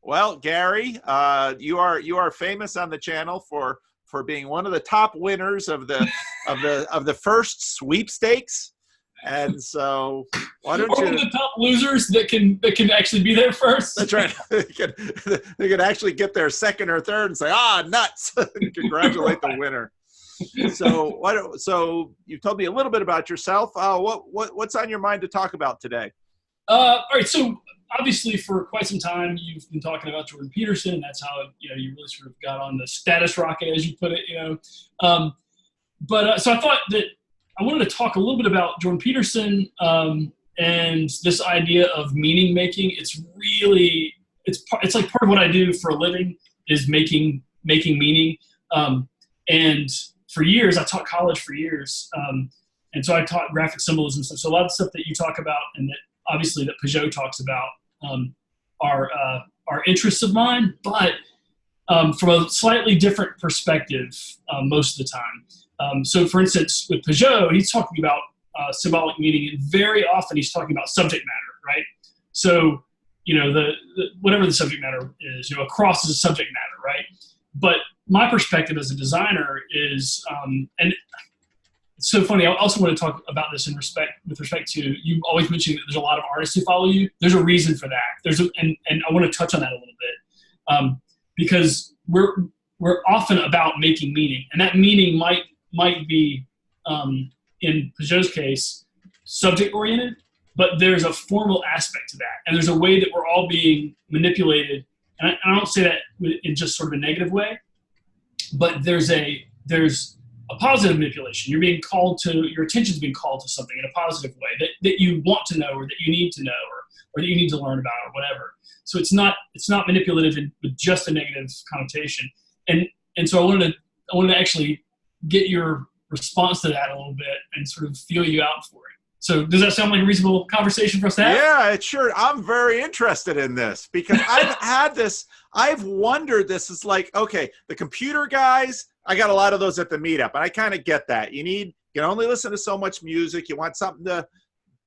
Well, Gary, you are famous on the channel for being one of the top winners of the first sweepstakes, and so why don't Or you? the top losers that can actually be there first. That's right. They could actually get there second or third and say, nuts! Congratulate the winner. So you told me a little bit about yourself. What's on your mind to talk about today? All right. So obviously, for quite some time, you've been talking about Jordan Peterson, and that's how you really sort of got on the status rocket, as you put it. So I thought that I wanted to talk a little bit about Jordan Peterson and this idea of meaning making. It's like part of what I do for a living is making meaning. And for years, I taught college for years, and so I taught graphic symbolism stuff. So a lot of the stuff that you talk about, and that obviously that Pageau talks about, are interests of mine, but from a slightly different perspective most of the time. So for instance, with Pageau, he's talking about symbolic meaning, and very often he's talking about subject matter, right? So, the whatever the subject matter is, a cross is a subject matter, right? But my perspective as a designer is, and it's so funny, I also want to talk about this with respect to, you always mentioning that there's a lot of artists who follow you. There's a reason for that. And I want to touch on that a little bit, because we're often about making meaning, and that meaning might be, in Pageau's case, subject-oriented, but there's a formal aspect to that, and there's a way that we're all being manipulated, and I don't say that in just sort of a negative way, but there's a positive manipulation. Your attention's being called to something in a positive way that you want to know, or that you need to know, or that you need to learn about, or whatever. So it's not manipulative with just a negative connotation, and so I wanted to actually get your response to that a little bit and sort of feel you out for it. So does that sound like a reasonable conversation for us to have? Yeah, it sure. I'm very interested in this because I've wondered, this is like, okay, the computer guys, I got a lot of those at the meetup, and I kind of get that. You can only listen to so much music. You want something to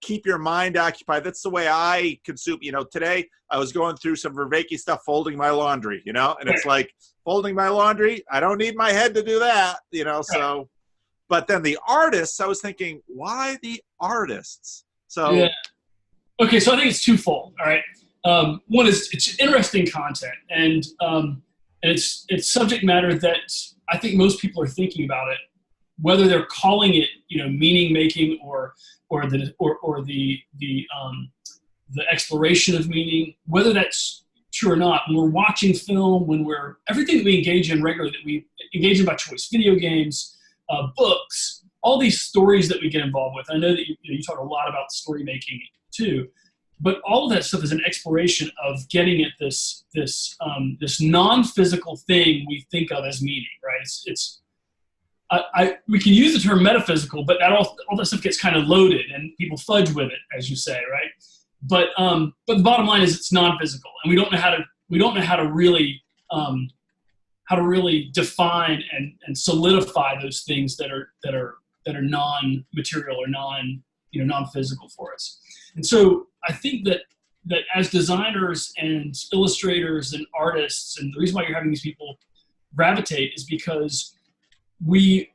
keep your mind occupied. That's the way I consume. Today I was going through some Vervaeke stuff, folding my laundry, and it's like, folding my laundry, I don't need my head to do that, so. But then the artists, I was thinking, why the artists? So, yeah. Okay, so I think it's twofold. All right, one is it's interesting content, and it's subject matter that I think most people are thinking about it, whether they're calling it meaning making or the exploration of meaning, whether that's true or not. When we're watching film, everything that we engage in regularly, that we engage in by choice, video games, books, all these stories that we get involved with. I know that you talk a lot about story making too, but all of that stuff is an exploration of getting at this non-physical thing we think of as meaning, right? We can use the term metaphysical, but all that stuff gets kind of loaded and people fudge with it, as you say, right? But the bottom line is it's non-physical, and we don't know how to really define and solidify those things that are non-material or non-physical for us. And so I think that as designers and illustrators and artists, and the reason why you're having these people gravitate is because we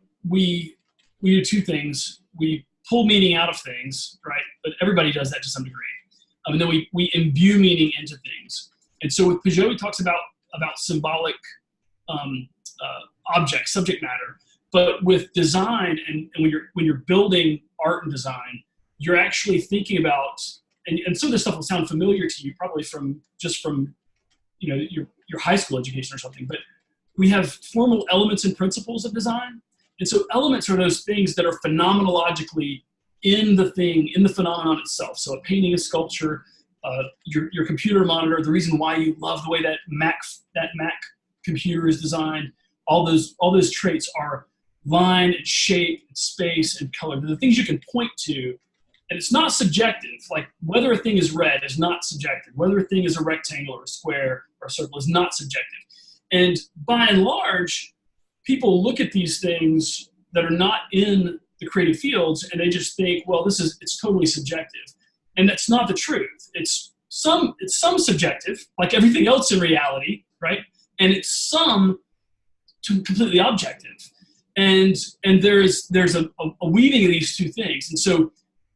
do two things. We pull meaning out of things, right? But everybody does that to some degree. And then we imbue meaning into things. And so with Pageau, he talks about symbolic objects, subject matter. But with design, and when you're building art and design, you're actually thinking about, and some of this stuff will sound familiar to you probably from your high school education or something, but we have formal elements and principles of design. And so elements are those things that are phenomenologically in the phenomenon itself. So a painting, a sculpture, your computer monitor, the reason why you love the way that Mac computer is designed, all those traits are line and shape and space and color. They're the things you can point to, and it's not subjective. Like whether a thing is red is not subjective. Whether a thing is a rectangle or a square or a circle is not subjective. And by and large, people look at these things that are not in the creative fields and they just think, well, it's totally subjective. And that's not the truth. It's it's some subjective, like everything else in reality, right? And it's some completely objective. And there's a weaving of these two things. And so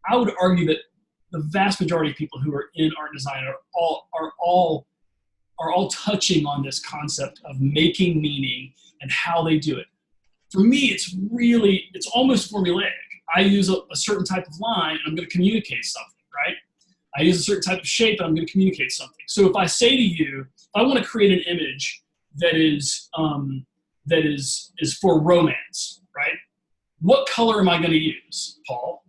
I would argue that the vast majority of people who are in art and design are all touching on this concept of making meaning and how they do it. For me, it's almost formulaic. I use a certain type of line and I'm going to communicate something, right? I use a certain type of shape and I'm going to communicate something. So if I say to you, if I want to create an image that is for romance, right? What color am I going to use, Paul?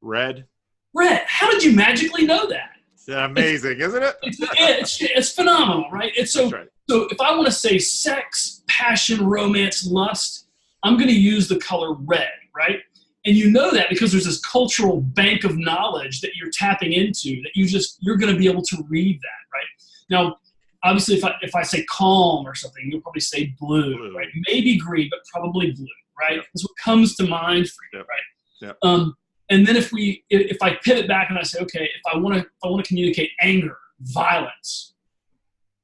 Red. Red. How did you magically know that? It's amazing, isn't it? It's phenomenal, right? That's right. So if I want to say sex, passion, romance, lust, I'm going to use the color red, right? And you know that because there's this cultural bank of knowledge that you're tapping into that you're going to be able to read that, right? Now, obviously, if I say calm or something, you'll probably say blue, right? Maybe green, but probably blue, right? Yep. That's what comes to mind for you, right? Yep. And then if I pivot back and I say, okay, if I want to communicate anger, violence,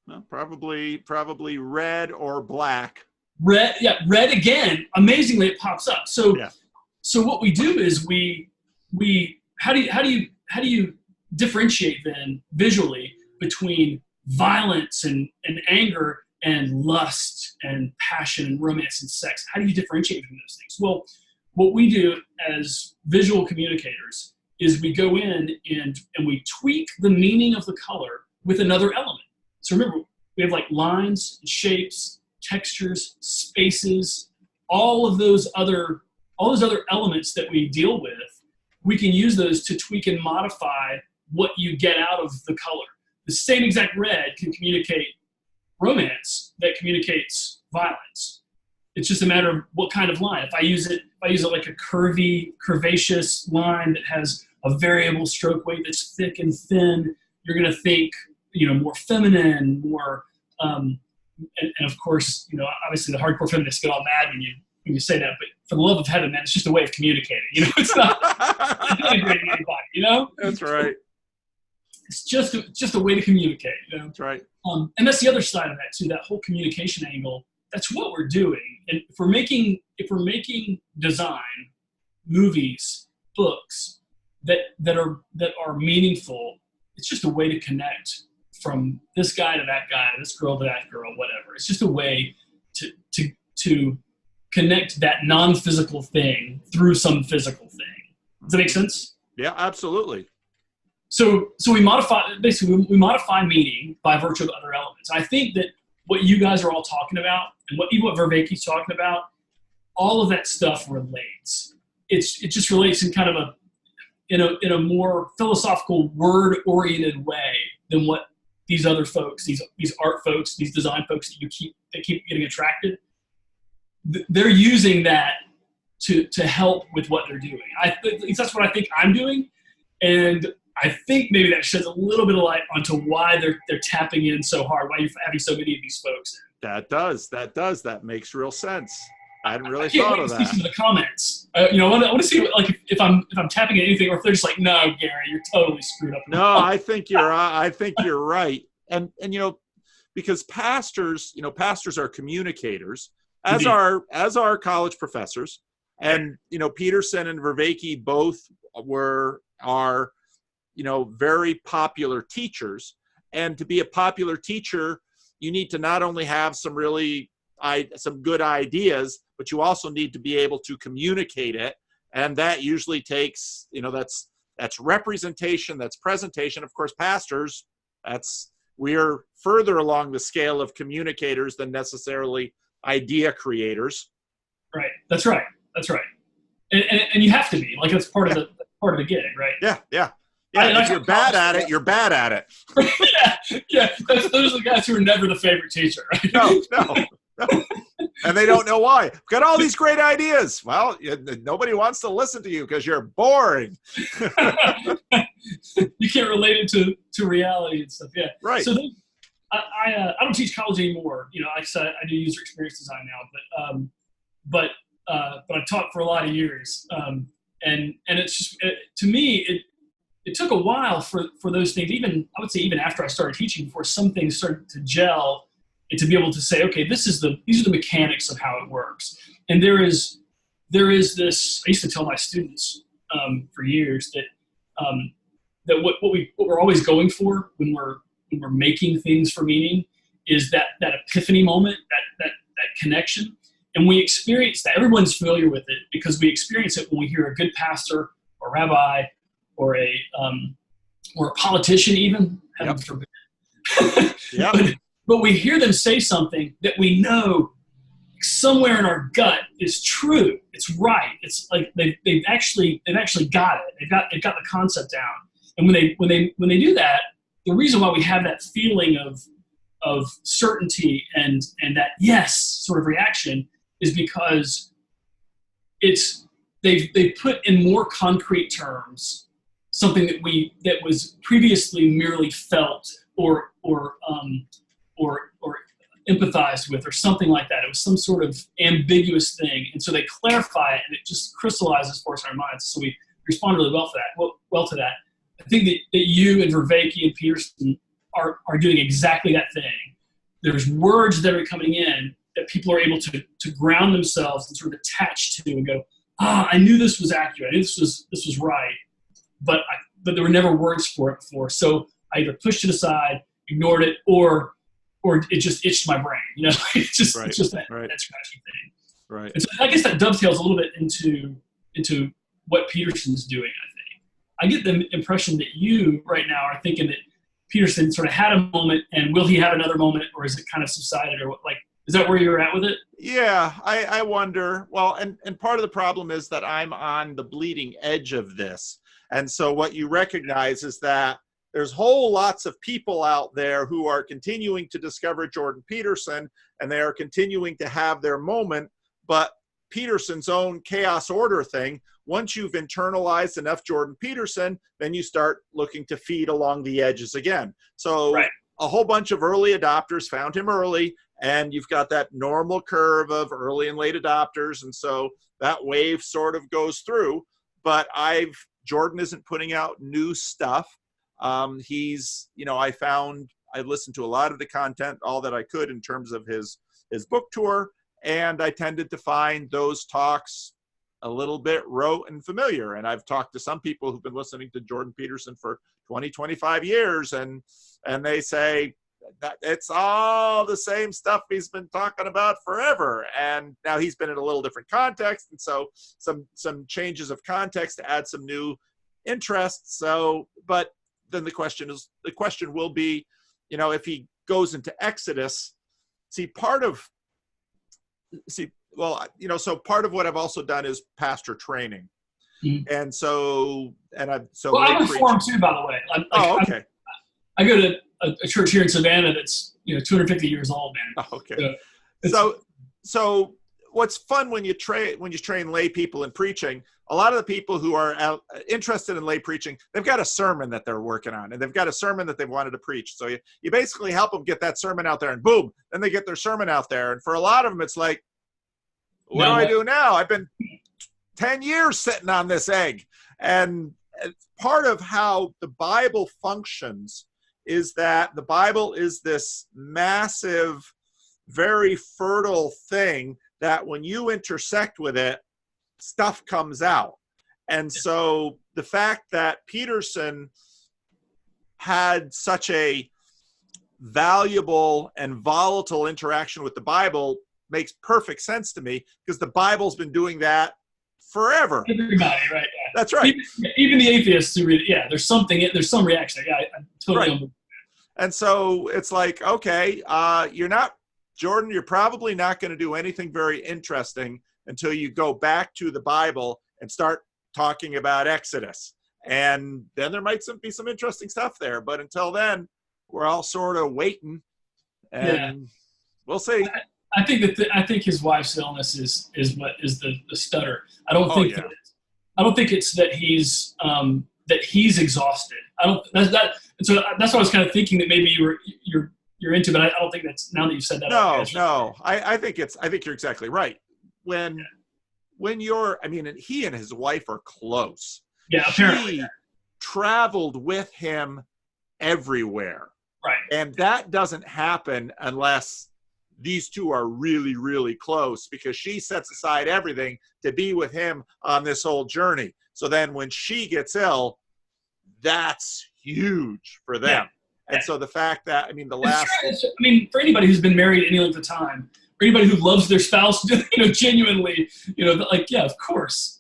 well, probably red or black. Red, yeah, red again. Amazingly, it pops up. So, yeah. So what we do is we how do you differentiate then visually between violence and anger and lust and passion and romance and sex? How do you differentiate between those things? Well, what we do as visual communicators is we go in and we tweak the meaning of the color with another element. So remember, we have like lines, shapes, textures, spaces, all those other elements that we deal with. We can use those to tweak and modify what you get out of the color. The same exact red can communicate romance that communicates violence. It's just a matter of what kind of line. If I use it like a curvaceous line that has a variable stroke weight that's thick and thin, you're going to think, more feminine, more, and of course, obviously the hardcore feminists get all mad when you say that, but for the love of heaven, man, it's just a way of communicating. It's not denigrating anybody. That's right. It's just a way to communicate. That's right. And that's the other side of that too. That whole communication angle. That's what we're doing. And if we're making design, movies, books that are meaningful, it's just a way to connect from this guy to that guy, this girl to that girl, whatever. It's just a way to connect that non-physical thing through some physical thing. Does that make sense? Yeah, absolutely. So we modify meaning by virtue of other elements. I think that what you guys are all talking about and what Vervaeke's talking about, all of that stuff relates. It just relates in kind of in a more philosophical, word-oriented way than what these other folks, these art folks, these design folks that keep getting attracted. They're using that to help with what they're doing. At least that's what I think I'm doing, and I think maybe that sheds a little bit of light onto why they're tapping in so hard, why you're having so many of these folks in. That makes real sense. I hadn't really thought of that. In the comments, I want to see if I'm tapping at anything, or if they're just like, no, Gary, you're totally screwed up. No, I think you're right, and because pastors are communicators, as are college professors, and Peterson and Vervaeke both are very popular teachers, and to be a popular teacher, you need to not only have some good ideas, but you also need to be able to communicate it. And that usually takes, that's representation, that's presentation. Of course, pastors, we're further along the scale of communicators than necessarily idea creators. Right. That's right. And you have to be, like, that's part of the gig, right? Yeah. If you're bad at it, you're bad at it. yeah. Those are the guys who are never the favorite teacher, right? No. And they don't know why. Got all these great ideas. Well, nobody wants to listen to you because you're boring. You can't relate it to reality and stuff. Yeah. Right. So I don't teach college anymore. Like I said, I do user experience design now, but I taught for a lot of years. And it's just, to me, it took a while for those things, even I would say even after I started teaching, before some things started to gel and to be able to say, okay, these are the mechanics of how it works. And there is this, I used to tell my students for years that that what we're always going for when we're making things for meaning is that epiphany moment, that connection. And we experience that. Everyone's familiar with it because we experience it when we hear a good pastor or rabbi or a politician even, heaven forbid. Yep. But we hear them say something that we know somewhere in our gut is true. It's right. It's like they've actually got it. They've got the concept down. And when they do that, the reason why we have that feeling of certainty and that yes sort of reaction is because they've put in more concrete terms something that was previously merely felt or empathized with or something like that. It was some sort of ambiguous thing, and so they clarify it, and it just crystallizes for us in our minds. So we respond really well to that. I think that you and Vervaeke and Peterson are doing exactly that thing. There's words that are coming in that people are able to ground themselves and sort of attach to and go, I knew this was accurate. I knew this was right, but there were never words for it before. So I either pushed it aside, ignored it, or it just itched my brain. It's just that scratchy thing. Right. And so I guess that dovetails a little bit into what Peterson's doing. I get the impression that you right now are thinking that Peterson sort of had a moment, and will he have another moment, or is it kind of subsided, or like, is that where you're at with it? Yeah, I wonder. Well, and part of the problem is that I'm on the bleeding edge of this. And so what you recognize is that there's whole lots of people out there who are continuing to discover Jordan Peterson, and they are continuing to have their moment, but Peterson's own chaos order thing, once you've internalized enough Jordan Peterson, then you start looking to feed along the edges again. So a whole bunch of early adopters found him early, and you've got that normal curve of early and late adopters, and so that wave sort of goes through. But Jordan isn't putting out new stuff. I listened to a lot of the content, all that I could in terms of his book tour, and I tended to find those talks a little bit rote and familiar. And I've talked to some people who've been listening to Jordan Peterson for 20, 25 years, and they say that it's all the same stuff he's been talking about forever. And now he's been in a little different context, and so some changes of context to add some new interest. So, but then the question will be, if he goes into Exodus, so part of what I've also done is pastor training. Mm-hmm. And I'm reformed too, by the way. Okay. I go to a church here in Savannah that's 250 years old, man. Oh, okay. So what's fun when you train lay people in preaching, a lot of the people who are interested in lay preaching, they've got a sermon that they're working on, and they've got a sermon that they've wanted to preach. So you basically help them get that sermon out there, and boom, then they get their sermon out there. And for a lot of them, it's like, what do I do now? I've been 10 years sitting on this egg. And part of how the Bible functions is that the Bible is this massive, very fertile thing that when you intersect with it, stuff comes out. And so the fact that Peterson had such a valuable and volatile interaction with the Bible makes perfect sense to me, because the Bible's been doing that forever. Everybody, right? Yeah. That's right. Even the atheists who read it, there's some reaction. Yeah, I'm totally right. And so it's like, okay, Jordan, you're probably not going to do anything very interesting until you go back to the Bible and start talking about Exodus. And then there might be some interesting stuff there. But until then, we're all sort of waiting, and we'll see. I think his wife's illness is the stutter. I don't think it's that he's exhausted. And so that's what I was kind of thinking that maybe you're into, but I don't think that's, now that you've said that. No. I think you're exactly right. When you're, and he and his wife are close. Yeah, apparently. traveled with him everywhere. Right. And that doesn't happen unless these two are really, really close, because she sets aside everything to be with him on this whole journey. So then when she gets ill, that's huge for them. Yeah. And so the fact that, I mean, for anybody who's been married any length of time, or anybody who loves their spouse, genuinely, like, yeah, of course.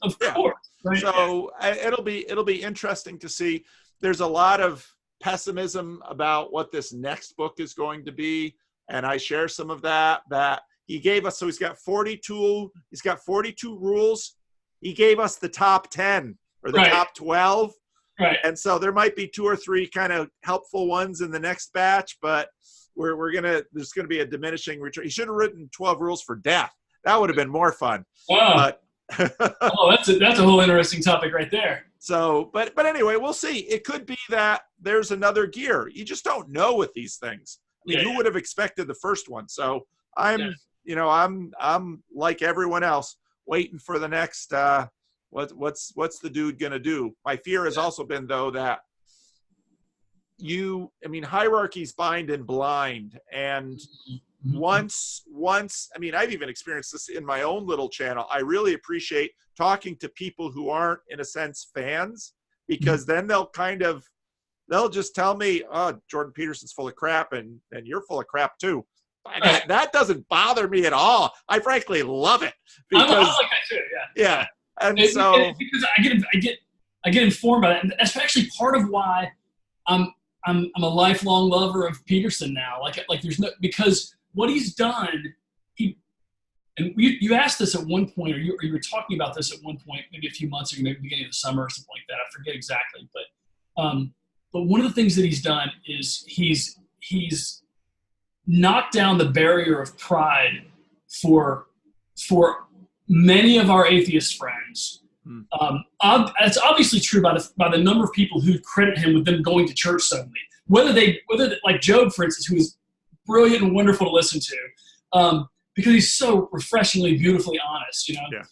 Right? So it'll be interesting to see. There's a lot of pessimism about what this next book is going to be, and I share some of that he gave us. So he's got 42 rules. He gave us the top 10 or the top 12. Right. And so there might be 2 or 3 kind of helpful ones in the next batch, but there's gonna be a diminishing return. He should have written 12 rules for death. That would have been more fun. Wow. That's a whole interesting topic right there. So, but anyway, we'll see. It could be that there's another gear. You just don't know with these things. I mean, who would have expected the first one? So I'm like everyone else, waiting for the next. What's the dude gonna do? My fear has also been, though, that hierarchies bind and blind, and once, I mean, I've even experienced this in my own little channel. I really appreciate talking to people who aren't, in a sense, fans, because then they'll just tell me, oh, Jordan Peterson's full of crap, and you're full of crap too. That doesn't bother me at all. I frankly love it, because I like that too. Yeah. And because I get informed by that, and that's actually part of why I'm a lifelong lover of Peterson now. Like there's no, because what he's done, you asked this at one point, or you were talking about this at one point, maybe a few months ago, maybe beginning of the summer or something like that. I forget exactly, but one of the things that he's done is he's knocked down the barrier of pride for many of our atheist friends. It's obviously true by the number of people who credit him with them going to church suddenly. Whether like Job, for instance, who is brilliant and wonderful to listen to, because he's so refreshingly, beautifully honest, Yeah.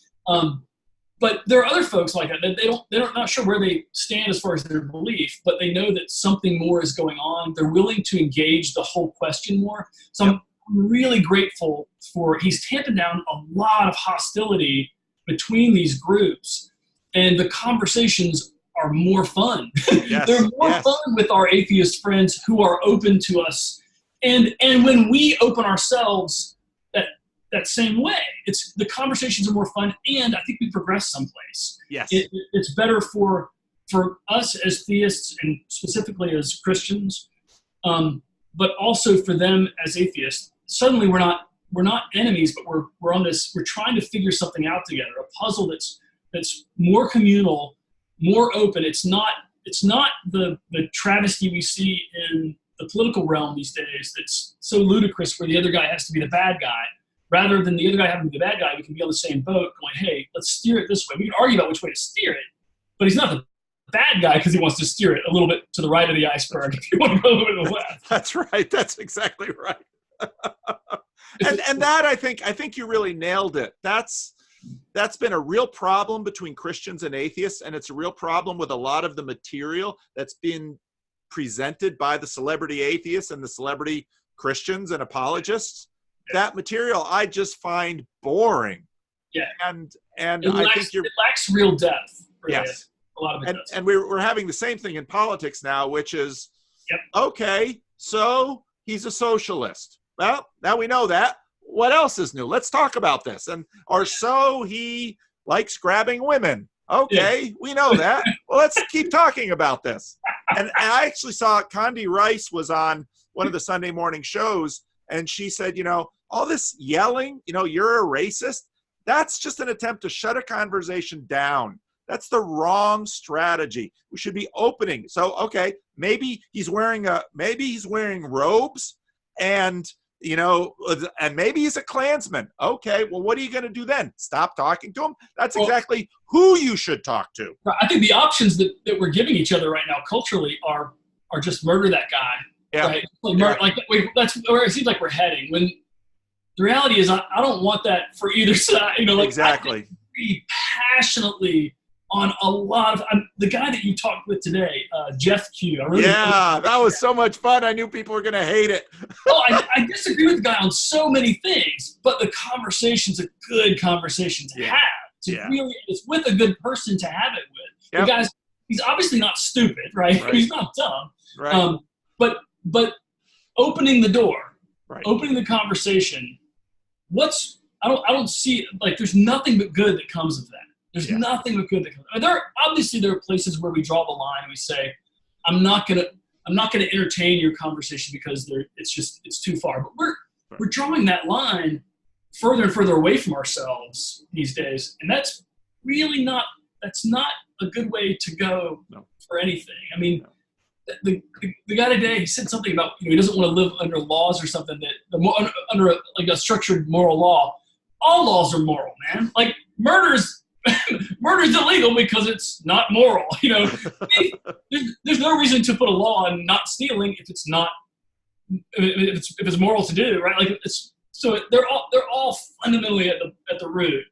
But there are other folks like that. They're not sure where they stand as far as their belief, but they know that something more is going on. They're willing to engage the whole question more. So I'm really grateful for he's tamped down a lot of hostility between these groups, and the conversations are more fun. Yes, They're more fun with our atheist friends who are open to us, and when we open ourselves that same way, the conversations are more fun, and I think we progress someplace. Yes, it's better for us as theists, and specifically as Christians, but also for them as atheists. Suddenly we're not enemies, but we're on this. We're trying to figure something out together, a puzzle that's more communal, more open. It's not the travesty we see in the political realm these days. That's so ludicrous, where the other guy has to be the bad guy, rather than the other guy having to be the bad guy. We can be on the same boat, going, "Hey, let's steer it this way." We can argue about which way to steer it, but he's not the bad guy because he wants to steer it a little bit to the right of the iceberg. If you want to go a little bit to the left, that's right. That's exactly right. and that I think you really nailed it. That's been a real problem between Christians and atheists, and it's a real problem with a lot of the material that's been presented by the celebrity atheists and the celebrity Christians and apologists. That material I just find boring. Yeah, and I think it lacks real depth. Really. Yes, a lot of it does. And we're having the same thing in politics now, which is okay. So he's a socialist. Well, now we know that. What else is new? Let's talk about this. Or so he likes grabbing women. Okay, we know that. Well, let's keep talking about this. And I actually saw Condi Rice was on one of the Sunday morning shows, and she said, all this yelling, you're a racist, that's just an attempt to shut a conversation down. That's the wrong strategy. We should be opening. So, okay, maybe he's wearing robes, and and maybe he's a Klansman. Okay, well, what are you going to do then? Stop talking to him? That's exactly who you should talk to. I think the options that we're giving each other right now culturally are just murder that guy. Yeah. Right? That's where it seems like we're heading. When the reality is, I don't want that for either side. Exactly. I be passionately on a lot of the guy that you talked with today, Jeff Q. That was so much fun. I knew people were going to hate it. Oh, I disagree with the guy on so many things, but the conversation's a good conversation to have. Really, it's with a good person to have it with. The guy's, he's obviously not stupid, right? He's not dumb. Right. But opening the door, right. opening the conversation, I don't see, like, there's nothing but good that comes of that. There's nothing but good that comes. There are places where we draw the line and we say, I'm not gonna entertain your conversation because it's too far. But we're drawing that line further and further away from ourselves these days, and that's really not a good way to go for anything. I mean, the guy today, he said something about, he doesn't want to live under laws or something under a structured moral law. All laws are moral, man. Like murder's illegal because it's not moral. There's no reason to put a law on not stealing if it's moral to do, right? Like they're all fundamentally at the root.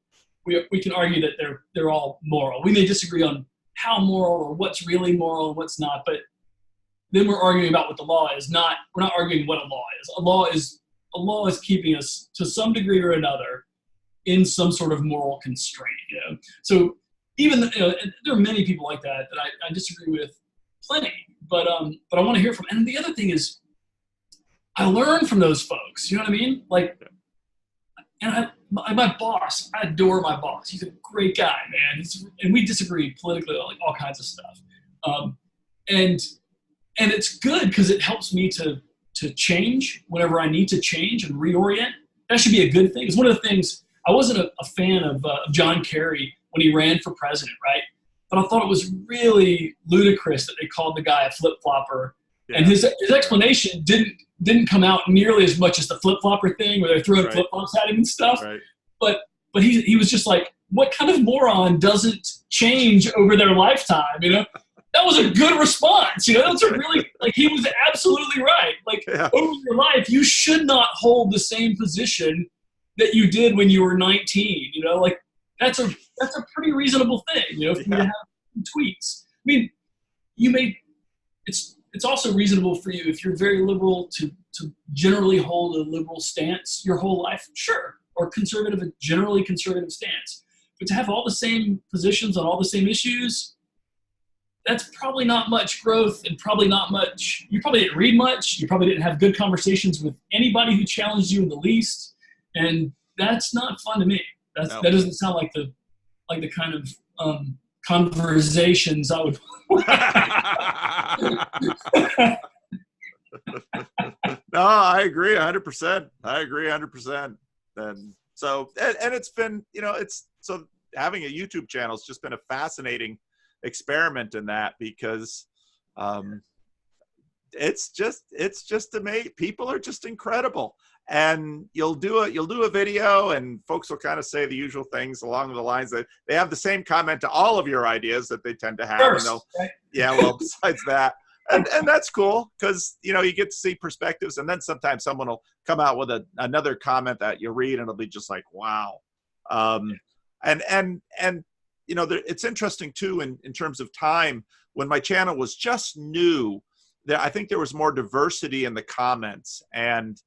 We can argue that they're all moral. We may disagree on how moral or what's really moral and what's not, but then we're arguing about what the law is. We're not arguing what a law is. A law is keeping us to some degree or another in some sort of moral constraint. So even there are many people like that I disagree with plenty, but I want to hear from. And the other thing is, I learn from those folks. You know what I mean? Like, and my boss, I adore my boss. He's a great guy, man. And we disagree politically on like all kinds of stuff. And it's good because it helps me to change whenever I need to change and reorient. That should be a good thing. It's one of the things. I wasn't a fan of John Kerry when he ran for president, right? But I thought it was really ludicrous that they called the guy a flip-flopper. Yeah. And his explanation didn't come out nearly as much as the flip-flopper thing where they're throwing flip-flops at him and stuff. Right. But he was just like, what kind of moron doesn't change over their lifetime, That was a good response, That's a really, like, he was absolutely right. Like, over your life, you should not hold the same position that you did when you were 19, like that's a pretty reasonable thing, for you to have some tweaks. I mean, it's also reasonable for you if you're very liberal to generally hold a liberal stance your whole life, sure, or a generally conservative stance. But to have all the same positions on all the same issues, that's probably not much growth and probably not much. You probably didn't read much. You probably didn't have good conversations with anybody who challenged you in the least. And that's not fun to me. That doesn't sound like the kind of conversations I would. No, I agree 100%. I agree 100%. And so, and it's been, so having a YouTube channel has just been a fascinating experiment in that because it's just amazing. People are just incredible. And you'll do a video and folks will kind of say the usual things along the lines that they have the same comment to all of your ideas that they tend to have. First, and right? Well, besides that, and that's cool because, you get to see perspectives. And then sometimes someone will come out with another comment that you read and it'll be just like, wow. And it's interesting too, in terms of time, when my channel was just new, I think there was more diversity in the comments and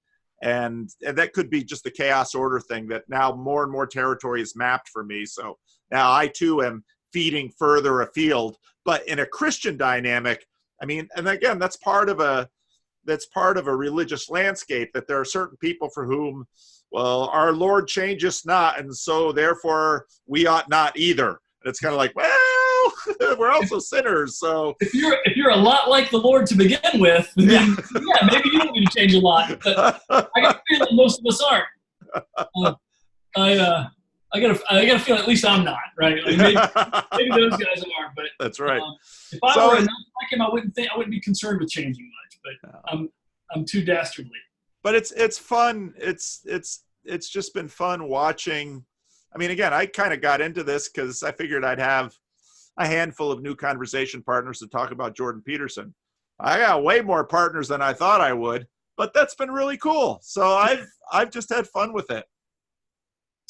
that could be just the chaos order thing that now more and more territory is mapped for me. So now I too am feeding further afield, but in a Christian dynamic, I mean, and again, that's part of a religious landscape that there are certain people for whom, well, our Lord changeth not, and so therefore we ought not either. And it's kind of like, well, we're also sinners. So if you're a lot like the Lord to begin with, then maybe you don't need to change a lot. But I got a feeling most of us aren't. I got a feeling at least I'm not, right? Like maybe those guys are, but that's right. If I were enough like him, I wouldn't be concerned with changing much. But I'm too dastardly. But it's fun. It's just been fun watching. I mean, again, I kind of got into this because I figured I'd have a handful of new conversation partners to talk about Jordan Peterson. I got way more partners than I thought I would, but that's been really cool. So I've just had fun with it.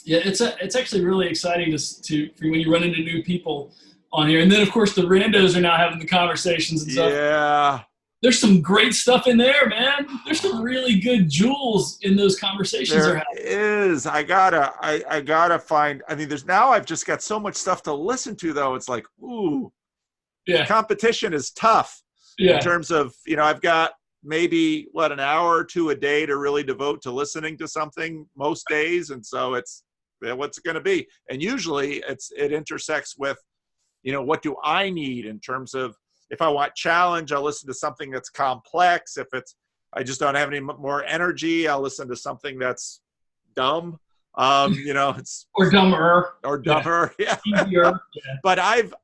Yeah, it's actually really exciting to when you run into new people on here. And then, of course, the randos are now having the conversations and stuff. Yeah. There's some great stuff in there, man. There's some really good jewels in those conversations. There is. I gotta find. I mean, I've just got so much stuff to listen to, though. It's like, ooh, competition is tough in terms of, I've got maybe an hour or two a day to really devote to listening to something most days, and so it's what's it going to be. And usually it intersects with, what do I need in terms of, if I want challenge, I'll listen to something that's complex. If I just don't have any more energy, I'll listen to something that's dumb. It's or dumber. Yeah. Easier. But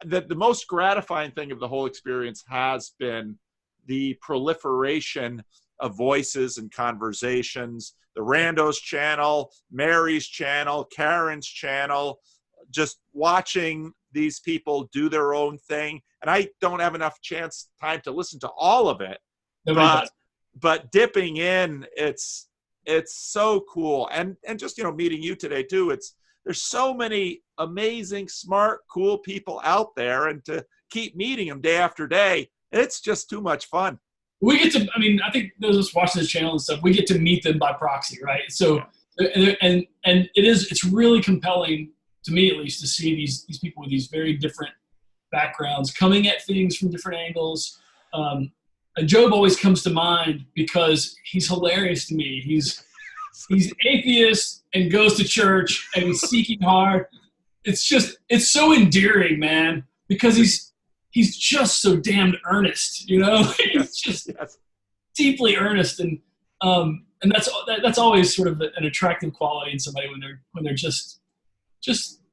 the most gratifying thing of the whole experience has been the proliferation of voices and conversations. The Randos channel, Mary's channel, Karen's channel, just watching these people do their own thing. And I don't have enough time to listen to all of it. But dipping in, it's so cool. And just, meeting you today too, there's so many amazing, smart, cool people out there, and to keep meeting them day after day, it's just too much fun. We get to, I think those of us watching this channel and stuff, we get to meet them by proxy, right? So, and it's really compelling, to me at least, to see these people with these very different backgrounds coming at things from different angles. Job always comes to mind because he's hilarious to me. He's atheist and goes to church and he's seeking hard. It's so endearing, man, because he's just so damned earnest, He's just deeply earnest, and that's always sort of an attractive quality in somebody when they're just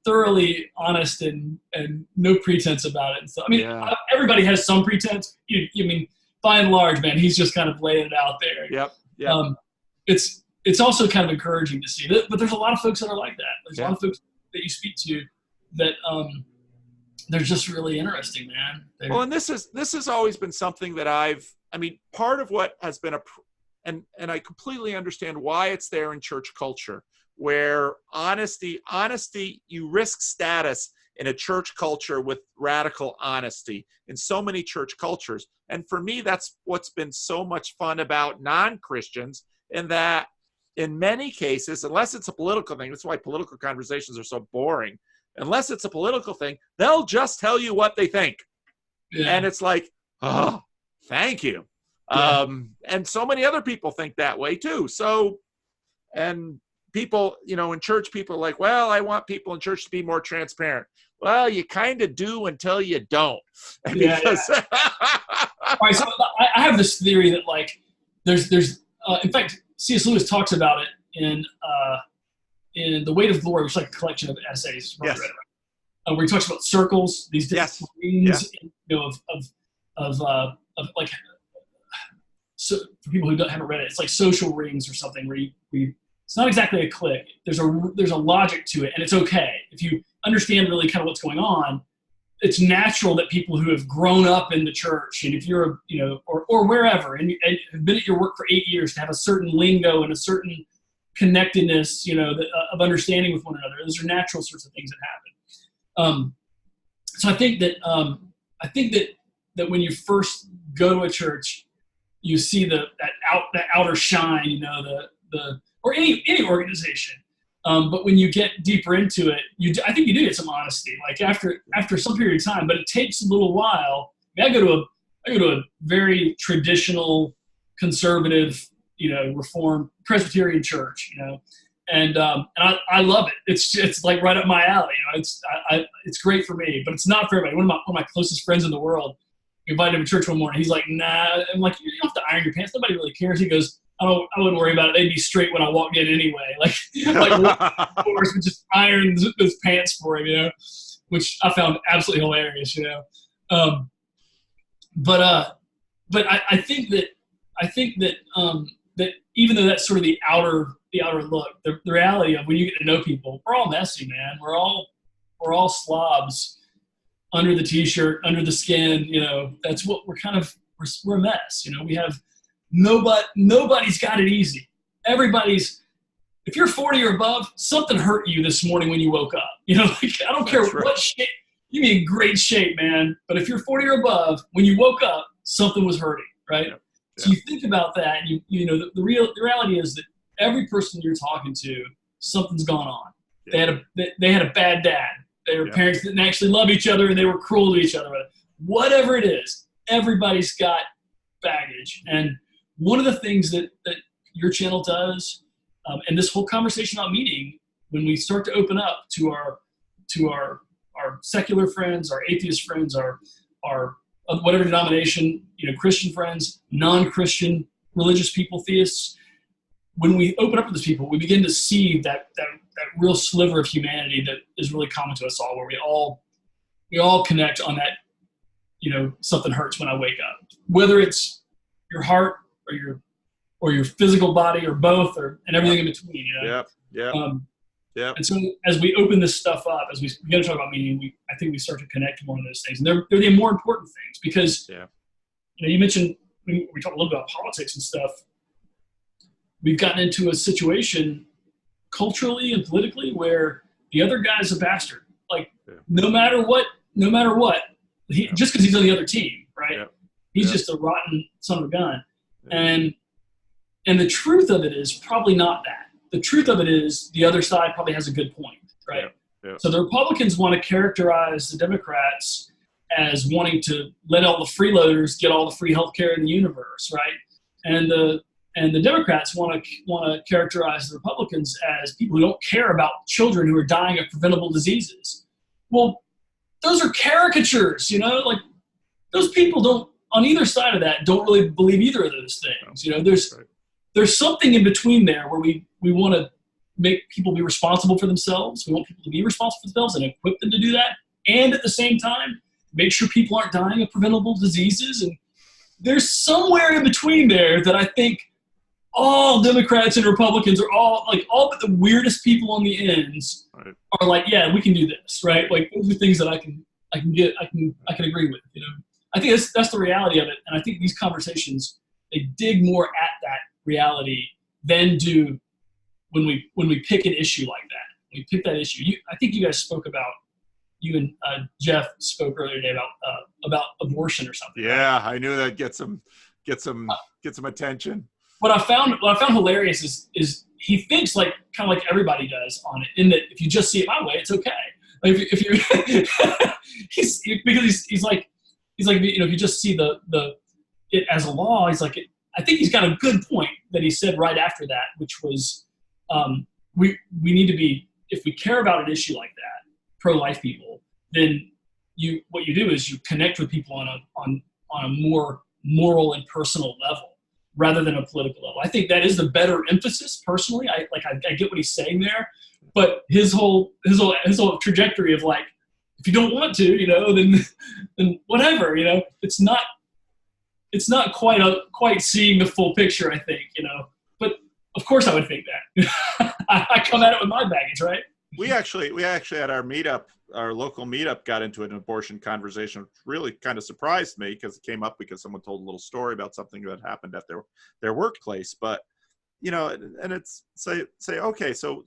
thoroughly honest and no pretense about it. And so, everybody has some pretense. By and large, man, he's just kind of laying it out there. Yep. It's also kind of encouraging to see that, but there's a lot of folks that are like that. There's a lot of folks that you speak to that they're just really interesting, man. Well, and this has always been something that part of what has been and I completely understand why it's there in church culture, where honesty, you risk status in a church culture with radical honesty in so many church cultures. And for me, that's what's been so much fun about non-Christians, in that in many cases, unless it's a political thing, that's why political conversations are so boring. Unless it's a political thing, they'll just tell you what they think. Yeah. And it's like, oh, thank you. Yeah. And so many other people think that way too. So, and people, in church, people are like, well, I want people in church to be more transparent. Well, you kind of do until you don't. Because All right, so I have this theory that there's in fact, C.S. Lewis talks about it in The Weight of Glory, which is like a collection of essays. Yes. Where he talks about circles, these different rings, so for people who haven't read it, it's like social rings or something where it's not exactly a clique. There's a logic to it, and it's okay if you understand really kind of what's going on. It's natural that people who have grown up in the church, and if you're or wherever, and have been at your work for 8 years, to have a certain lingo and a certain connectedness, of understanding with one another. Those are natural sorts of things that happen. So I think that when you first go to a church, you see that outer shine, or any organization. But when you get deeper into it, I think you do get some honesty. Like after some period of time, but it takes a little while. I go to a very traditional, conservative, Reformed Presbyterian church, and I love it. It's like right up my alley. It's great for me, but it's not for everybody. One of my closest friends in the world invited him to church one morning. He's like, nah. I'm like, you don't have to iron your pants. Nobody really cares. He goes, I wouldn't worry about it. They'd be straight when I walked in anyway. Like course, we just iron those pants for him, which I found absolutely hilarious, But I think that that even though that's sort of the outer look, the reality of when you get to know people, we're all messy, man. We're all slobs under the t-shirt, under the skin. That's what we're a mess. We have. Nobody's got it easy. If you're 40 or above, something hurt you this morning when you woke up. I don't care what shit you'd be in great shape, man. But if you're 40 or above, when you woke up, something was hurting, right? Yeah. So you think about that, and you know, the reality is that every person you're talking to, something's gone on. Yeah. They had a bad dad. Their parents didn't actually love each other, and they were cruel to each other. Whatever it is, everybody's got baggage. And one of the things that your channel does, and this whole conversation about meaning, when we start to open up to our secular friends, our atheist friends, our whatever denomination, Christian friends, non-Christian, religious people, theists, when we open up to these people, we begin to see that real sliver of humanity that is really common to us all, where we all connect on that, something hurts when I wake up, whether it's your heart or your physical body or both, and everything in between, Yeah. And so as we open this stuff up, as we begin to talk about meaning, I think we start to connect more on those things. And they're the more important things, because you mentioned, we talked a little bit about politics and stuff. We've gotten into a situation culturally and politically where the other guy's a bastard. Like, no matter what, just because he's on the other team, right? He's just a rotten son of a gun. And the truth of it is probably not that. The truth of it is the other side probably has a good point, right? So the Republicans want to characterize the Democrats as wanting to let all the freeloaders get all the free health care in the universe, right? And the Democrats want to characterize the Republicans as people who don't care about children who are dying of preventable diseases. Well, those are caricatures, like those people don't, on either side of that, don't really believe either of those things. There's something in between there where we want to make people be responsible for themselves. We want people to be responsible for themselves and equip them to do that. And at the same time, make sure people aren't dying of preventable diseases. And there's somewhere in between there that I think all Democrats and Republicans are all but the weirdest people on the ends are like, yeah, we can do this, right? Like, those are things that I can agree with, I think that's the reality of it. And I think these conversations, they dig more at that reality than do when we pick an issue like that. We pick that issue. I think you guys spoke about, you and Jeff spoke earlier today about abortion or something. Yeah, right? I knew that'd get some attention. What I found hilarious is he thinks kind of like everybody does on it, in that if you just see it my way, it's okay. Like if you he's like if you just see it as a law, he's like, I think he's got a good point that he said right after that, which was we need to be, if we care about an issue like that, pro-life people, then what you do is you connect with people on a more moral and personal level rather than a political level. I think that is the better emphasis personally. I get what he's saying there, but his whole trajectory of like, if you don't want to, then whatever, it's not quite seeing the full picture, I think, but of course I would think that. I come at it with my baggage, right? We actually at our local meetup got into an abortion conversation, which really kind of surprised me because it came up because someone told a little story about something that happened at their workplace. But, and it's say, okay, so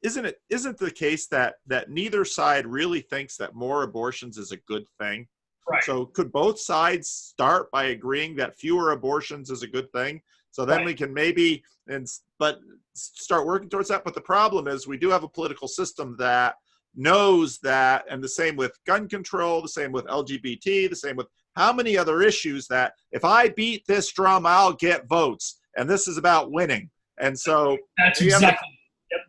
isn't the case that neither side really thinks that more abortions is a good thing? Right. So could both sides start by agreeing that fewer abortions is a good thing? So then we can maybe start working towards that. But the problem is we do have a political system that knows that, and the same with gun control, the same with LGBT, the same with how many other issues, that if I beat this drum, I'll get votes. And this is about winning. And so that's exactly.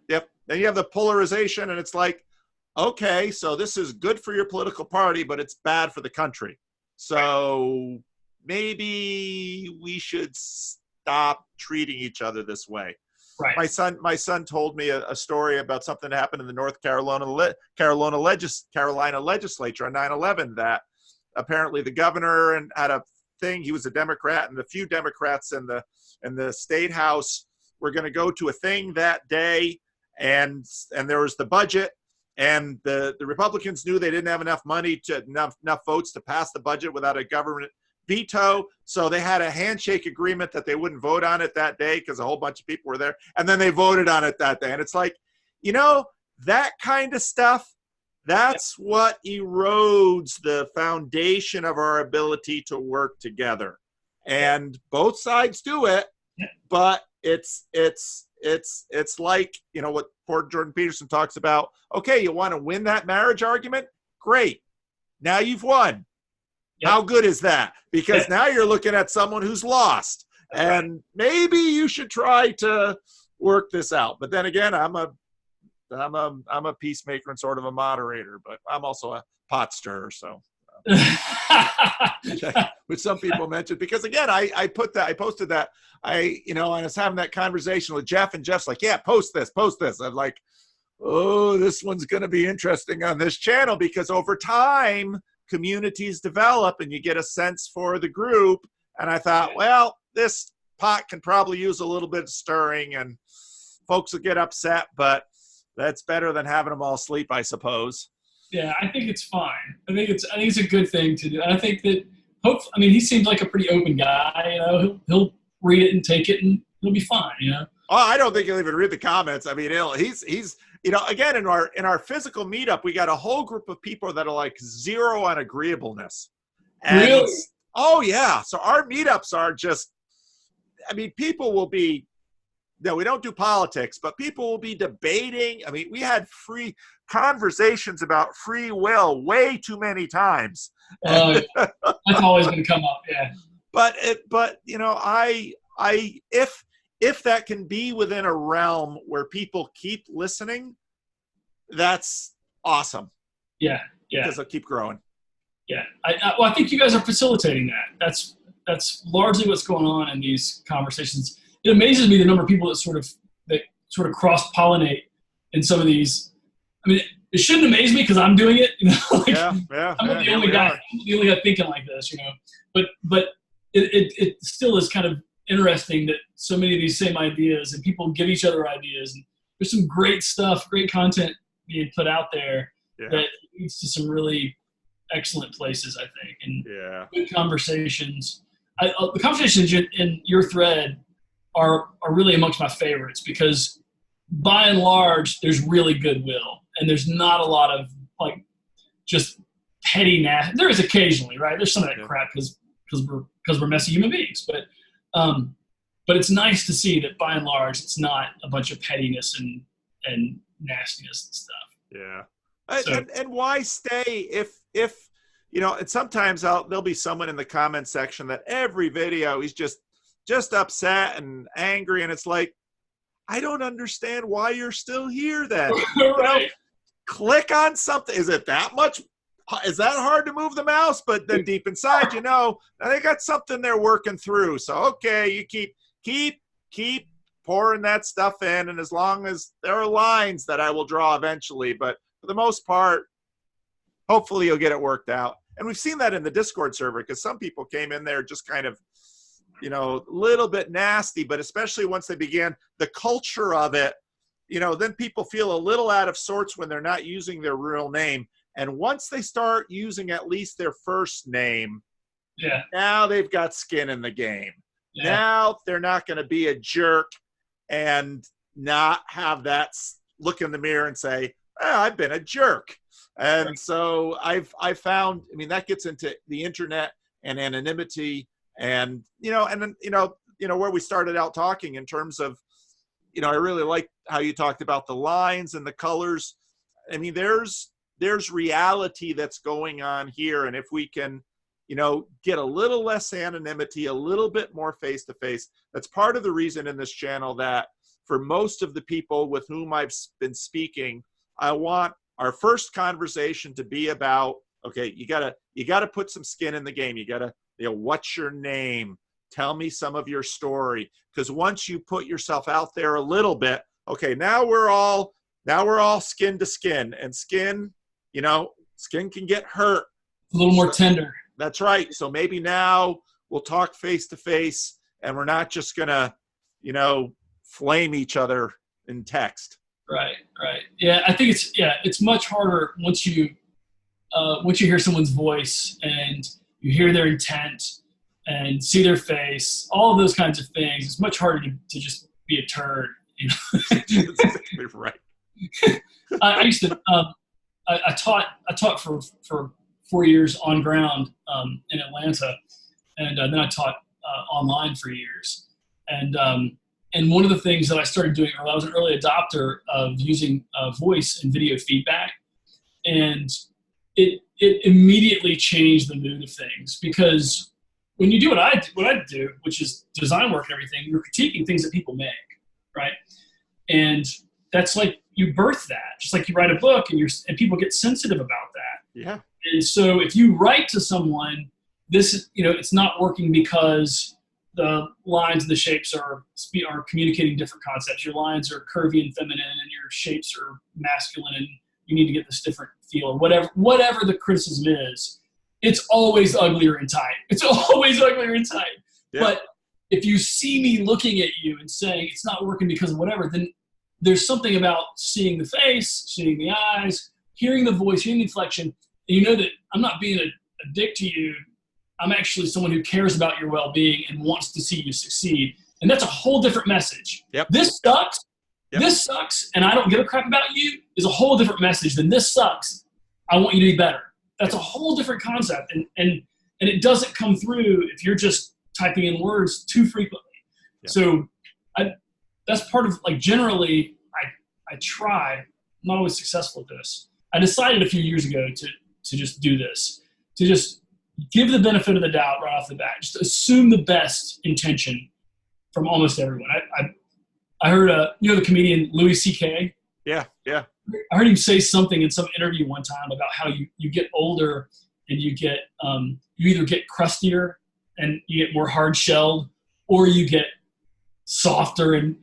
Yep. Then you have the polarization, and it's like, okay, so this is good for your political party, but it's bad for the country. So maybe we should stop treating each other this way. Right. My son told me a story about something that happened in the North Carolina legislature on 9/11, that apparently the governor had a thing. He was a Democrat, and the few Democrats in the state house were going to go to a thing that day, and there was the budget. And the Republicans knew they didn't have enough money enough votes to pass the budget without a government veto. So they had a handshake agreement that they wouldn't vote on it that day because a whole bunch of people were there. And then they voted on it that day. And it's like, that kind of stuff, That's what erodes the foundation of our ability to work together. And both sides do it, but it's like, you know, what poor Jordan Peterson talks about. Okay, you want to win that marriage argument? Great. Now you've won. Yep. How good is that? Because now you're looking at someone who's lost. And maybe you should try to work this out. But then again, I'm a peacemaker and sort of a moderator, but I'm also a pot stirrer. So, which some people mentioned, because again, I posted that, I was having that conversation with Jeff, and Jeff's like, yeah, post this. I'm like, oh, this one's going to be interesting on this channel, because over time communities develop and you get a sense for the group. And I thought, well, this pot can probably use a little bit of stirring and folks will get upset, but that's better than having them all sleep, I suppose. Yeah, I think it's fine. I think it's a good thing to do. And I think that he seems like a pretty open guy, you know, he'll read it and take it and he'll be fine, you know? Oh, I don't think he'll even read the comments. I mean, he's you know, again, in our physical meetup, we got a whole group of people that are like zero on agreeableness. And really? Oh yeah. So our meetups are just, I mean, people will be, no, we don't do politics, but people will be debating. I mean, we had free conversations about free will way too many times. That's always going to come up. Yeah. But you know, if that can be within a realm where people keep listening, that's awesome. Yeah. Because they'll keep growing. Yeah. I think you guys are facilitating that. That's largely what's going on in these conversations. It amazes me the number of people that sort of cross-pollinate in some of these. I mean, it shouldn't amaze me because I'm doing it. You know, like, I'm not the only guy. I'm the only guy thinking like this. You know, but it still is kind of interesting that so many of these same ideas and people give each other ideas. And there's some great stuff, great content being put out there that leads to some really excellent places, I think, and good conversations. The conversations in your thread are really amongst my favorites because by and large there's really goodwill and there's not a lot of like just petty there is occasionally, right? There's some of that crap because we're messy human beings, but it's nice to see that by and large it's not a bunch of pettiness and nastiness and stuff. Yeah. And why stay if you know, and sometimes there'll be someone in the comment section that every video he's just upset and angry, and it's like, I don't understand why you're still here then. Right. You know, click on something. Is it that much? Is that hard to move the mouse? But then deep inside, you know, they got something they're working through. So okay, you keep pouring that stuff in, and as long as there are lines that I will draw eventually, but for the most part, hopefully you'll get it worked out. And we've seen that in the Discord server because some people came in there just kind of, you know, a little bit nasty, but especially once they began the culture of it, you know, then people feel a little out of sorts when they're not using their real name. And once they start using at least their first name, now they've got skin in the game. Yeah. Now they're not going to be a jerk and not have that look in the mirror and say, I've been a jerk. And so I've found, I mean, that gets into the internet and anonymity and, you know, and then, you know, where we started out talking in terms of, you know, I really like how you talked about the lines and the colors. I mean, there's reality that's going on here. And if we can, you know, get a little less anonymity, a little bit more face-to-face, that's part of the reason in this channel that for most of the people with whom I've been speaking, I want our first conversation to be about, okay, you gotta put some skin in the game. You gotta, you know, what's your name? Tell me some of your story. Because once you put yourself out there a little bit, okay, now we're all skin to skin, and skin, you know, skin can get hurt. A little more tender. That's right. So maybe now we'll talk face to face, and we're not just gonna, you know, flame each other in text. Right. Yeah, I think it's much harder once you hear someone's voice and you hear their intent and see their face, all of those kinds of things. It's much harder to just be a turd. You know? That's exactly right. I used to I taught for 4 years on ground in Atlanta, and then I taught online for years. And one of the things that I started doing early, I was an early adopter of using voice and video feedback, and it immediately changed the mood of things, because when you do what I do, which is design work and everything, you're critiquing things that people make, right? And that's like, you birth that, just like you write a book and people get sensitive about that. Yeah. And so if you write to someone, this, it's not working because the lines and the shapes are communicating different concepts. Your lines are curvy and feminine, and your shapes are masculine, and you need to get this different feel, or whatever the criticism is. It's always uglier and tight. It's always uglier and tight. Yeah. But if you see me looking at you and saying it's not working because of whatever, then there's something about seeing the face, seeing the eyes, hearing the voice, hearing the inflection, and you know that I'm not being a dick to you. I'm actually someone who cares about your well-being and wants to see you succeed. And that's a whole different message. Yep. This sucks. Yep. This sucks, and I don't give a crap about you is a whole different message than this sucks. I want you to be better. That's a whole different concept. And it doesn't come through if you're just typing in words too frequently. Yep. So that's part of, like, generally I try, I'm not always successful at this. I decided a few years ago to just do this, to just give the benefit of the doubt right off the bat. Just assume the best intention from almost everyone. I heard, the comedian Louis C.K.? Yeah. I heard him say something in some interview one time about how you get older and you get, you either get crustier and you get more hard shelled, or you get softer and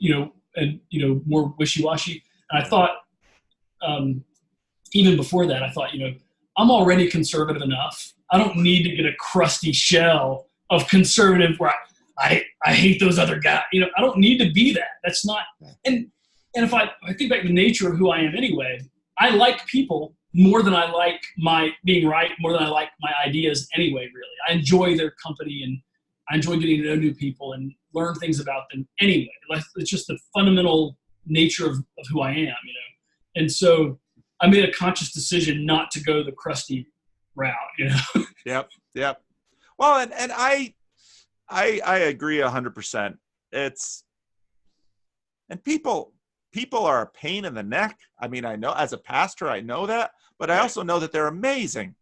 more wishy-washy. And I thought, even before that, I thought, I'm already conservative enough. I don't need to get a crusty shell of conservative where I hate those other guys. I don't need to be that. That's not. And if I think back to the nature of who I am anyway, I like people more than I like my being right, more than I like my ideas anyway, really. I enjoy their company, and I enjoy getting to know new people and learn things about them anyway. It's just the fundamental nature of who I am, And so I made a conscious decision not to go the crusty route, Yep. Well, and I agree 100%. And people are a pain in the neck. I mean, I know as a pastor, I know that, but I also know that they're amazing.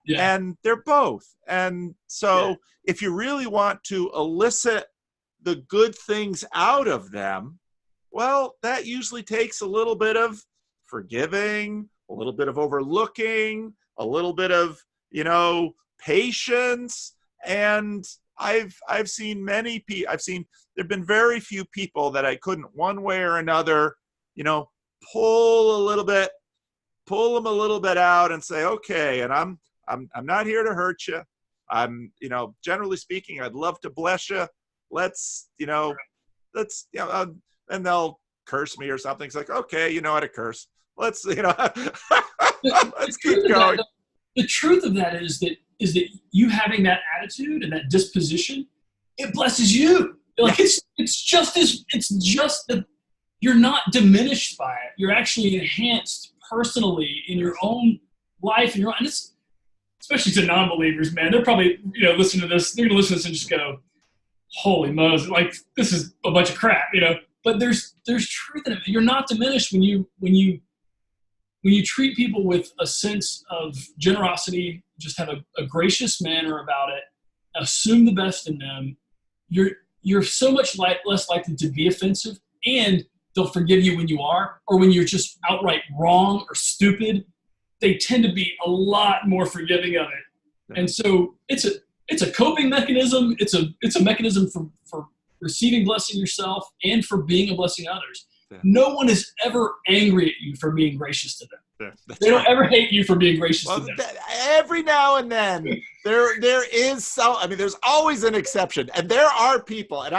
Yeah. And they're both. And so if you really want to elicit the good things out of them, well, that usually takes a little bit of forgiving, a little bit of overlooking, a little bit of, patience. And I've seen many people, there've been very few people that I couldn't one way or another, pull them a little bit out and say, okay, and I'm not here to hurt you. I'm, generally speaking, I'd love to bless you. And they'll curse me or something. It's like, okay, you know how to curse. Let's, let's keep going. The truth of that is that you having that attitude and that disposition, it blesses you. Like it's just that you're not diminished by it. You're actually enhanced personally in your own life, and it's especially to non-believers, man. They're probably listening to this. They're gonna listen to this and just go, "Holy Moses! Like, this is a bunch of crap," But there's truth in it. You're not diminished when you treat people with a sense of generosity, just have a gracious manner about it, assume the best in them. You're so much less likely to be offensive, and they'll forgive you when you are, or when you're just outright wrong or stupid. They tend to be a lot more forgiving of it. And so it's a coping mechanism. It's a mechanism for receiving blessing yourself and for being a blessing to others. Yeah. No one is ever angry at you for being gracious to them. Yeah, they don't ever hate you for being gracious to them. Every now and then there is there's always an exception, and there are people, and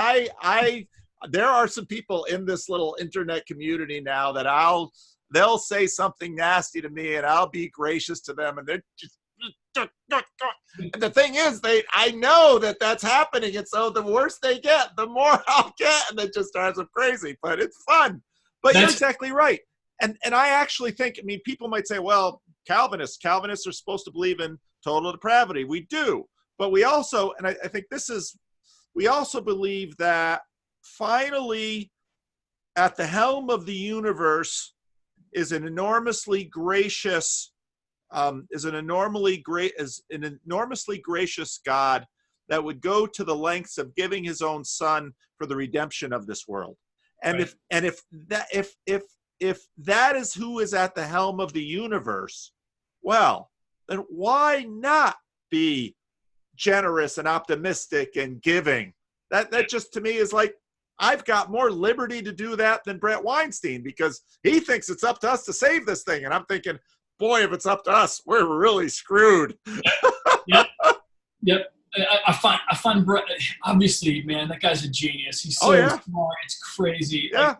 there are some people in this little internet community now that they'll say something nasty to me and I'll be gracious to them, and they're just, and the thing is, I know that that's happening, and so the worse they get, the more I'll get, and it just drives them crazy. But it's fun. But you're exactly right, and I actually think, people might say, well, Calvinists. Calvinists are supposed to believe in total depravity. We do. But we also, and I think we also believe that finally at the helm of the universe is an enormously gracious God that would go to the lengths of giving his own son for the redemption of this world. And right. if that is who is at the helm of the universe, well, then why not be generous and optimistic and giving? That just to me is like, I've got more liberty to do that than Brett Weinstein, because he thinks it's up to us to save this thing. And I'm thinking, boy, if it's up to us, we're really screwed. Yep. I find Brett, obviously, man, that guy's a genius. He's so smart. It's crazy. Yeah.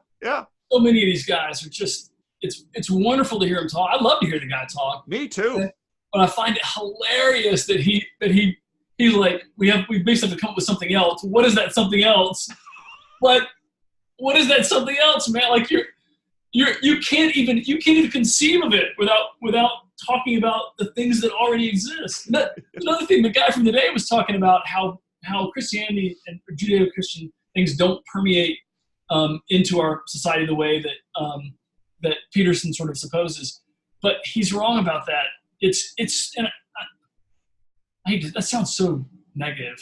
So many of these guys are just, it's wonderful to hear him talk. I love to hear the guy talk. Me too. But I find it hilarious that he's like, we basically have to come up with something else. What is that something else? What is that something else, man? Like you can't even conceive of it without talking about the things that already exist. Another thing, the guy from the day was talking about how Christianity and Judeo-Christian things don't permeate into our society the way that Peterson sort of supposes. But he's wrong about that. That sounds so negative.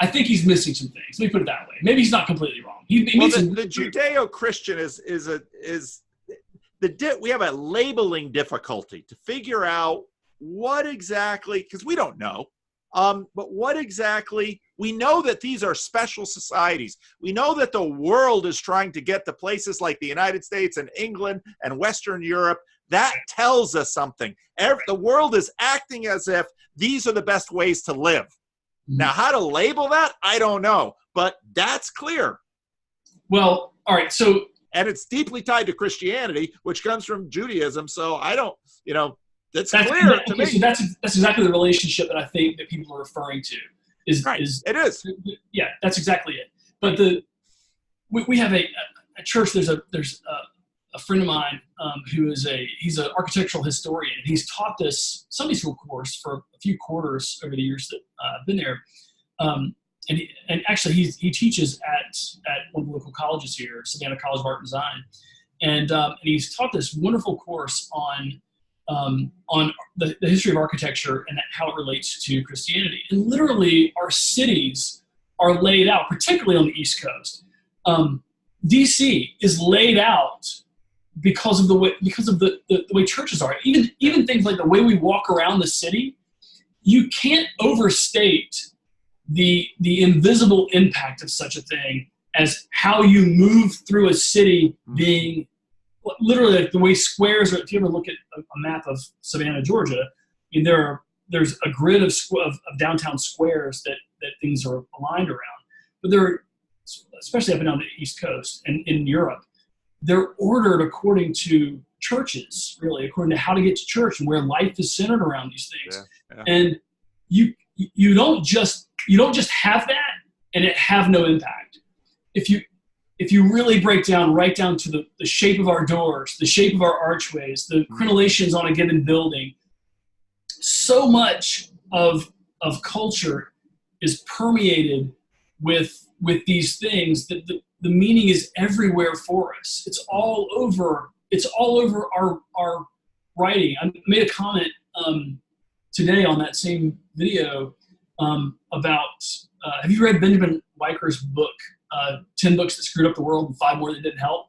I think he's missing some things. Let me put it that way. Maybe he's not completely wrong. The Judeo-Christian we have a labeling difficulty to figure out what exactly, because we don't know, but what exactly, we know that these are special societies. We know that the world is trying to get to places like the United States and England and Western Europe. That tells us something. The world is acting as if these are the best ways to live. Now, how to label that, I don't know, but that's clear. Well, all right, so... And it's deeply tied to Christianity, which comes from Judaism, so I don't, that's clear to me. So that's exactly the relationship that I think that people are referring to. It is. Yeah, that's exactly it. But we have a church, there's a friend of mine he's an architectural historian. He's taught this Sunday school course for a few quarters over the years that I've been there. And actually he teaches at one of the local colleges here, Savannah College of Art and Design. And he's taught this wonderful course on the history of architecture and how it relates to Christianity. And literally our cities are laid out, particularly on the East Coast. DC is laid out because of the way churches are. Even things like the way we walk around the city, you can't overstate the invisible impact of such a thing as how you move through a city being literally like the way squares are. If you ever look at a map of Savannah, Georgia, I mean, there's a grid of downtown squares that things are aligned around. But they're, especially up and down the East Coast and in Europe, they're ordered according to churches, really, according to how to get to church and where life is centered around these things. Yeah. And you don't just have that and it have no impact. If you really break down right down to the shape of our doors, the shape of our archways, the crenellations on a given building, so much of culture is permeated with these things that the meaning is everywhere for us. It's all over our writing. I made a comment today on that same video about, have you read Benjamin Weiker's book, 10 Books That Screwed Up the World and 5 More That Didn't Help?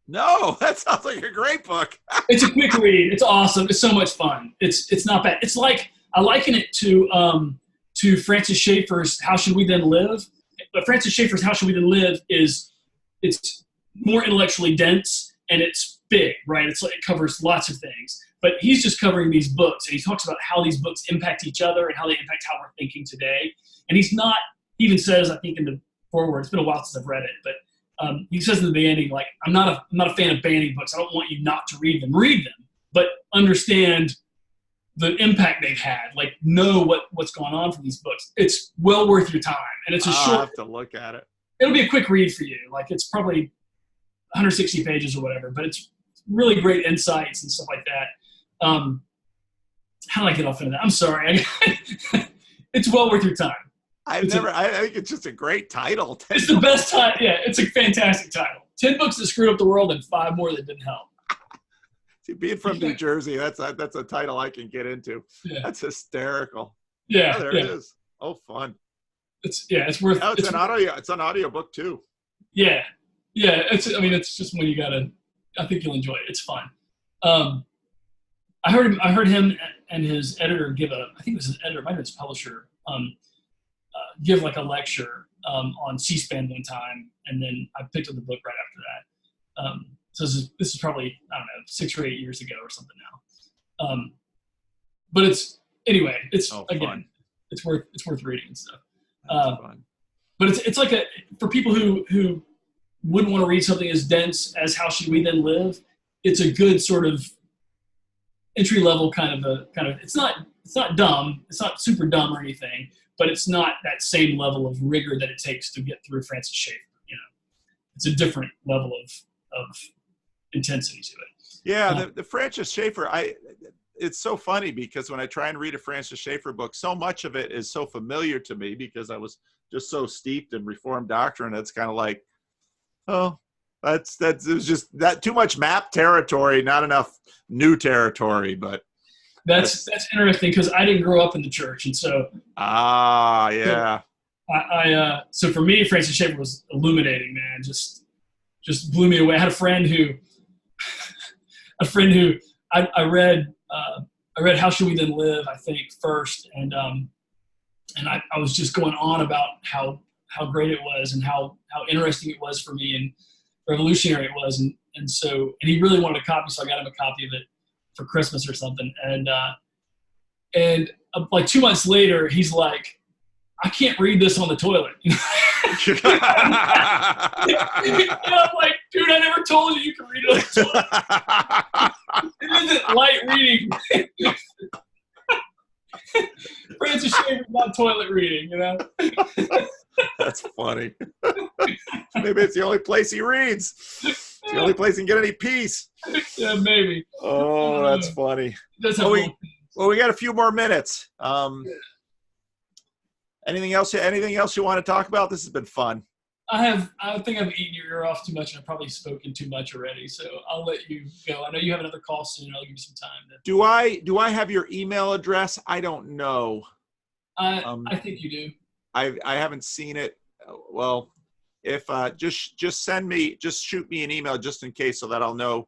No, that sounds like a great book. It's a quick read. It's awesome. It's so much fun. It's not bad. It's like, I liken it to Francis Schaeffer's How Should We Then Live? But Francis Schaeffer's How Should We Then Live it's more intellectually dense and it's big, right? It covers lots of things. But he's just covering these books, and he talks about how these books impact each other and how they impact how we're thinking today. And he even says, I think in the foreword, it's been a while since I've read it, but he says in the beginning, like, I'm not a fan of banning books. I don't want you not to read them. Read them, but understand the impact they've had. Like, know what's going on from these books. It's well worth your time, and it's I'll have to look at it. It'll be a quick read for you. Like, it's probably 160 pages or whatever, but it's really great insights and stuff like that. how did I get off into that? I'm sorry. It's well worth your time. I think it's just a great title. It's the best title. Yeah, it's a fantastic title. 10 books that screwed up the world and 5 more that didn't help. See, being from New Jersey, that's a title I can get into. Yeah. That's hysterical. Yeah, there it is. Oh, fun. It's worth. Oh, it's an audio book too. Yeah. It's just when you gotta. I think you'll enjoy it. It's fun. I heard him and his editor give I think it was his editor, might have been his publisher, give like a lecture on C-SPAN one time, and then I picked up the book right after that. So this is probably, I don't know, 6 or 8 years ago or something now. But it's again, it's worth reading and stuff. But it's like for people who wouldn't want to read something as dense as How Should We Then Live, it's a good sort of entry level kind of it's not dumb, it's not super dumb or anything, but it's not that same level of rigor that it takes to get through Francis Schaeffer. It's a different level of intensity to it. Yeah, the Francis Schaeffer, it's so funny because when I try and read a Francis Schaeffer book, so much of it is so familiar to me because I was just so steeped in Reformed doctrine. It's kind of like, oh, it was just that too much map territory, not enough new territory. But that's interesting because I didn't grow up in the church, and so yeah. So for me, Francis Schaeffer was illuminating, man. Just blew me away. I had a friend who I read How Should We Then Live, I think, first, and I was just going on about how great it was and how interesting it was for me and revolutionary it was, and he really wanted a copy, so I got him a copy of it for Christmas or something, and like 2 months later, he's like, I can't read this on the toilet. And I'm like, dude, I never told you can read it on the toilet. It isn't light reading. Francis Schaeffer's not toilet reading, That's funny. Maybe it's the only place he reads. It's the only place he can get any peace. Yeah, maybe. Oh, that's funny. Well, we got a few more minutes. Anything else you want to talk about? This has been fun. I think I've eaten your ear off too much, and I've probably spoken too much already. So I'll let you go. I know you have another call soon. I'll give you some time. Do I have your email address? I don't know. I think you do. I haven't seen it. Well, if just shoot me an email just in case, so that I'll know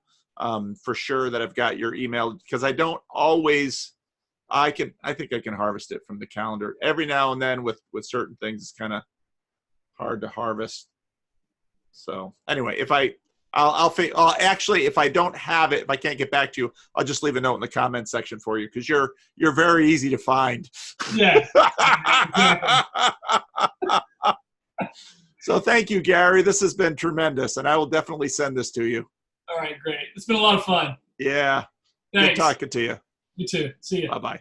for sure that I've got your email, because I don't always. I think I can harvest it from the calendar every now and then. With certain things, it's kind of hard to harvest. So anyway, if I don't have it, if I can't get back to you, I'll just leave a note in the comment section for you, because you're very easy to find. Yeah. So thank you, Gary. This has been tremendous, and I will definitely send this to you. All right, great. It's been a lot of fun. Yeah. Thanks. Good talking to you. You too. See you. Bye-bye.